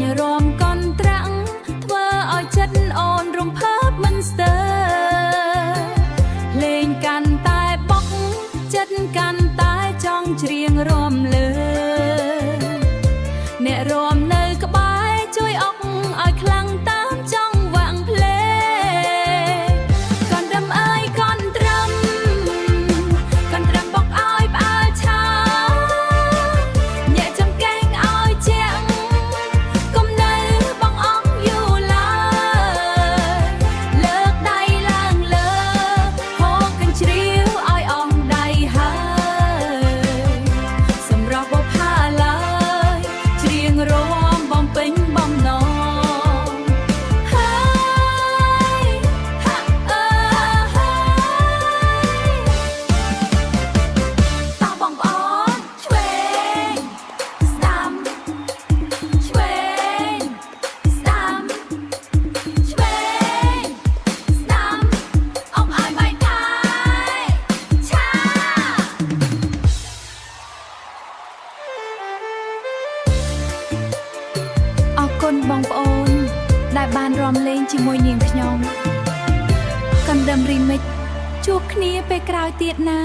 ញរំកនត្រាំងធ្វើឲ្យចិត្តអូនរំភើបមិនស្ទើរលេងកាន់តែបុកចិត្តកាន់តែចង់ច្រៀងរំលើអ្នករំនៅក្បែរជួយអុកឲ្យខ្លាំងតាមចង់វាំងភ្លេងកនត្រឹមអើយកនត្រឹមបុកឲ្យផ្អើលឆាញាក់ចំកេងឲ្យជាងកុំនៅបងអងយូរឡើយលើកដៃឡើងលើហូបកញ្ជ្រៀវឲ្យអងដៃហើយសម្រាប់បុផាឡើយច្រៀងរំបំពេញបំណងហើយហាអើហើយតោះបងប្អូនឆ្វេងស្ដាំឆ្វេងស្ដាំឆ្វេងស្ដាំអុកឲ្យបែកថែឆាអរគុណបងប្អូនដែលបានរាំលេងជាមួយនាងខ្ញុំកណ្ដឹងរីមិចជួបគ្នាពេលក្រោយទៀតណា